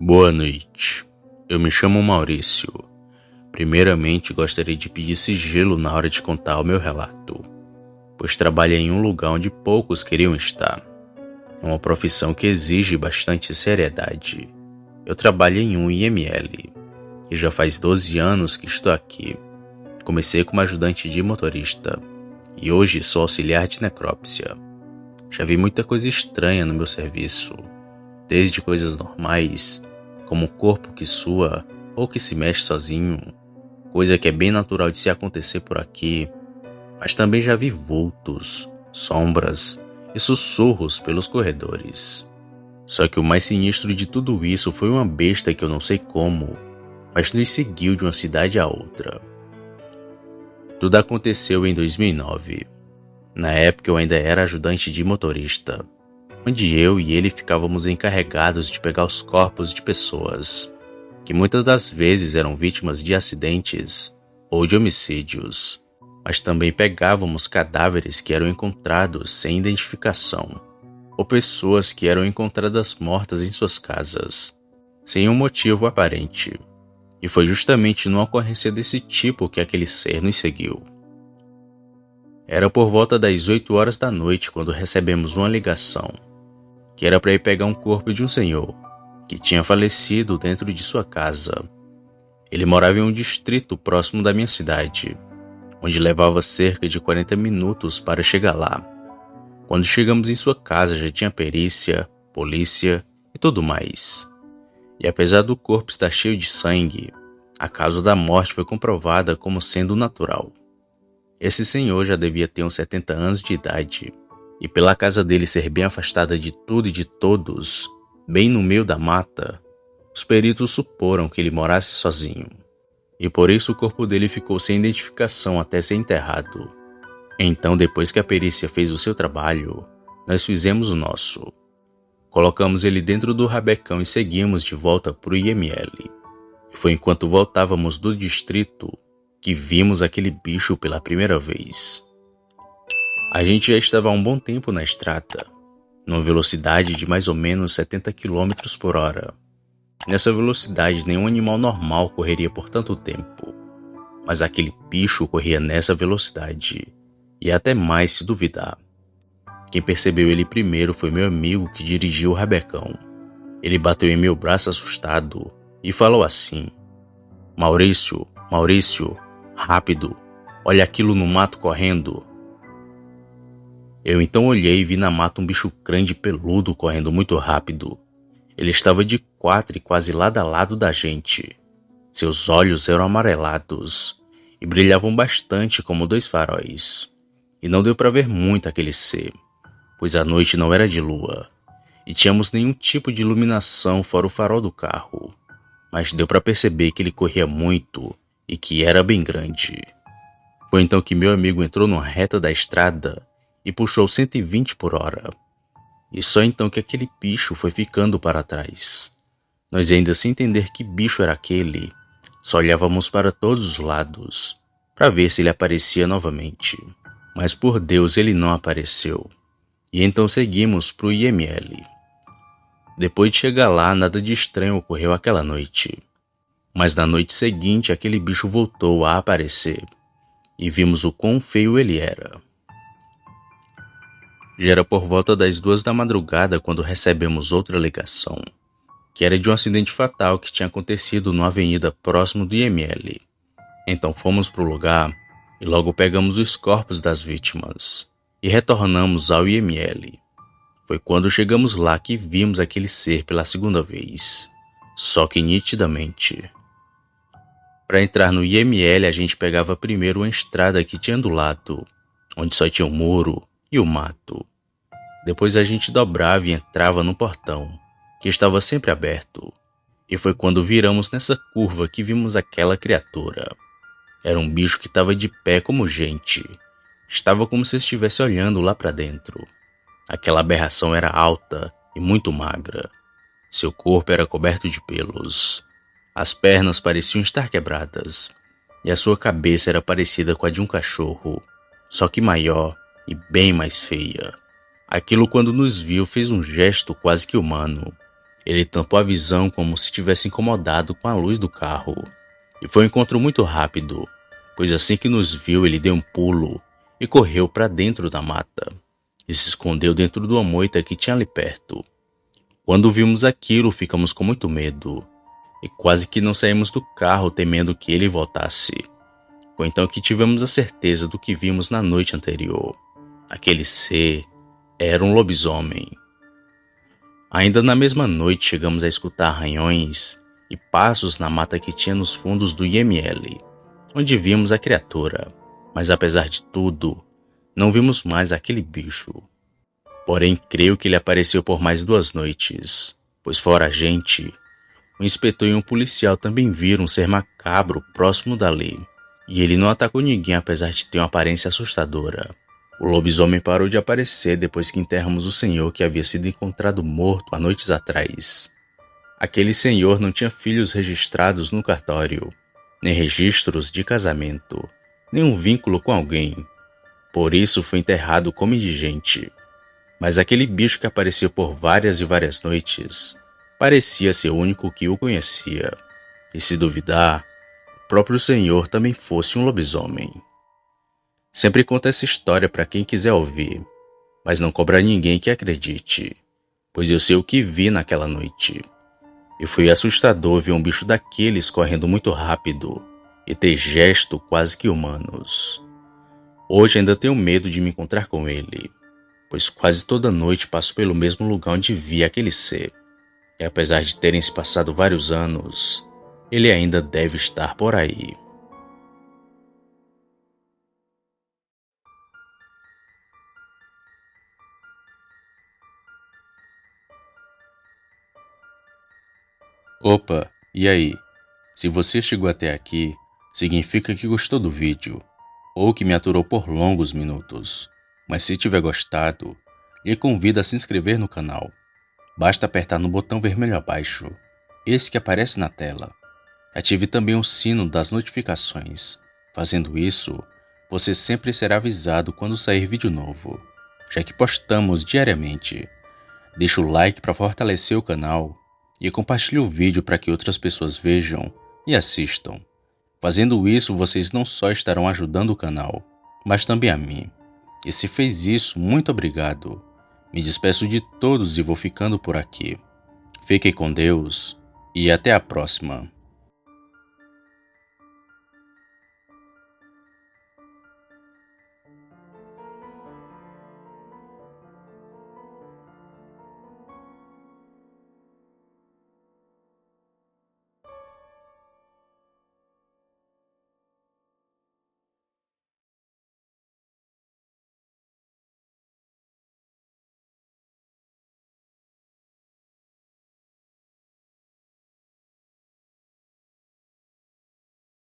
Boa noite, eu me chamo Maurício. Primeiramente, gostaria de pedir sigilo na hora de contar o meu relato, pois trabalho em um lugar onde poucos queriam estar. É uma profissão que exige bastante seriedade. Eu trabalho em um IML e já faz 12 anos que estou aqui. Comecei como ajudante de motorista e hoje sou auxiliar de necrópsia. Já vi muita coisa estranha no meu serviço, desde coisas normais, como um corpo que sua ou que se mexe sozinho, coisa que é bem natural de se acontecer por aqui, mas também já vi vultos, sombras e sussurros pelos corredores. Só que o mais sinistro de tudo isso foi uma besta que eu não sei como, mas nos seguiu de uma cidade a outra. Tudo aconteceu em 2009. Na época eu ainda era ajudante de motorista, onde eu e ele ficávamos encarregados de pegar os corpos de pessoas, que muitas das vezes eram vítimas de acidentes ou de homicídios, mas também pegávamos cadáveres que eram encontrados sem identificação, ou pessoas que eram encontradas mortas em suas casas, sem um motivo aparente. E foi justamente numa ocorrência desse tipo que aquele ser nos seguiu. Era por volta das 8 horas da noite quando recebemos uma ligação, que era para ir pegar um corpo de um senhor que tinha falecido dentro de sua casa. Ele morava em um distrito próximo da minha cidade, onde levava cerca de 40 minutos para chegar lá. Quando chegamos em sua casa já tinha perícia, polícia e tudo mais. E apesar do corpo estar cheio de sangue, a causa da morte foi comprovada como sendo natural. Esse senhor já devia ter uns 70 anos de idade, e pela casa dele ser bem afastada de tudo e de todos, bem no meio da mata, os peritos suporam que ele morasse sozinho, e por isso o corpo dele ficou sem identificação até ser enterrado. Então, depois que a perícia fez o seu trabalho, nós fizemos o nosso. Colocamos ele dentro do rabecão e seguimos de volta para o IML. E foi enquanto voltávamos do distrito que vimos aquele bicho pela primeira vez. A gente já estava há um bom tempo na estrada, numa velocidade de mais ou menos 70 km por hora. Nessa velocidade nenhum animal normal correria por tanto tempo, mas aquele bicho corria nessa velocidade, e até mais se duvidar. Quem percebeu ele primeiro foi meu amigo que dirigiu o rabecão. Ele bateu em meu braço assustado e falou assim: Maurício, rápido, olha aquilo no mato correndo. Eu então olhei e vi na mata um bicho grande e peludo correndo muito rápido. Ele estava de 4 e quase lado a lado da gente. Seus olhos eram amarelados e brilhavam bastante como 2 faróis. E não deu para ver muito aquele ser, pois a noite não era de lua e tínhamos nenhum tipo de iluminação fora o farol do carro. Mas deu para perceber que ele corria muito e que era bem grande. Foi então que meu amigo entrou numa reta da estrada e puxou 120 por hora. E só então que aquele bicho foi ficando para trás. Nós ainda sem entender que bicho era aquele, só olhávamos para todos os lados, para ver se ele aparecia novamente. Mas por Deus ele não apareceu. E então seguimos para o IML. Depois de chegar lá, nada de estranho ocorreu aquela noite. Mas na noite seguinte aquele bicho voltou a aparecer. E vimos o quão feio ele era. Já era por volta das 2 da madrugada quando recebemos outra ligação, que era de um acidente fatal que tinha acontecido numa avenida próximo do IML. Então fomos para o lugar e logo pegamos os corpos das vítimas e retornamos ao IML. Foi quando chegamos lá que vimos aquele ser pela segunda vez, só que nitidamente. Para entrar no IML a gente pegava primeiro uma estrada que tinha do lado, onde só tinha o muro e o mato. Depois a gente dobrava e entrava no portão, que estava sempre aberto. E foi quando viramos nessa curva que vimos aquela criatura. Era um bicho que estava de pé como gente. Estava como se estivesse olhando lá para dentro. Aquela aberração era alta e muito magra. Seu corpo era coberto de pelos. As pernas pareciam estar quebradas. E a sua cabeça era parecida com a de um cachorro, só que maior e bem mais feia. Aquilo, quando nos viu, fez um gesto quase que humano. Ele tampou a visão como se tivesse incomodado com a luz do carro. E foi um encontro muito rápido, pois assim que nos viu ele deu um pulo e correu para dentro da mata. E se escondeu dentro de uma moita que tinha ali perto. Quando vimos aquilo, ficamos com muito medo. E quase que não saímos do carro temendo que ele voltasse. Foi então que tivemos a certeza do que vimos na noite anterior. Aquele ser era um lobisomem. Ainda na mesma noite chegamos a escutar arranhões e passos na mata que tinha nos fundos do IML, onde vimos a criatura. Mas apesar de tudo, não vimos mais aquele bicho. Porém, creio que ele apareceu por mais 2 noites, pois fora a gente, um inspetor e um policial também viram um ser macabro próximo dali. E ele não atacou ninguém apesar de ter uma aparência assustadora. O lobisomem parou de aparecer depois que enterramos o senhor que havia sido encontrado morto há noites atrás. Aquele senhor não tinha filhos registrados no cartório, nem registros de casamento, nem um vínculo com alguém. Por isso foi enterrado como indigente. Mas aquele bicho que apareceu por várias e várias noites parecia ser o único que o conhecia. E se duvidar, o próprio senhor também fosse um lobisomem. Sempre conto essa história para quem quiser ouvir, mas não cobra ninguém que acredite, pois eu sei o que vi naquela noite. E foi assustador ver um bicho daqueles correndo muito rápido e ter gestos quase que humanos. Hoje ainda tenho medo de me encontrar com ele, pois quase toda noite passo pelo mesmo lugar onde vi aquele ser. E apesar de terem se passado vários anos, ele ainda deve estar por aí. Opa, e aí? Se você chegou até aqui, significa que gostou do vídeo, ou que me aturou por longos minutos. Mas se tiver gostado, lhe convido a se inscrever no canal. Basta apertar no botão vermelho abaixo, esse que aparece na tela. Ative também o sino das notificações. Fazendo isso, você sempre será avisado quando sair vídeo novo, já que postamos diariamente. Deixe o like para fortalecer o canal e compartilhe o vídeo para que outras pessoas vejam e assistam. Fazendo isso, vocês não só estarão ajudando o canal, mas também a mim. E se fez isso, muito obrigado. Me despeço de todos e vou ficando por aqui. Fiquem com Deus e até a próxima.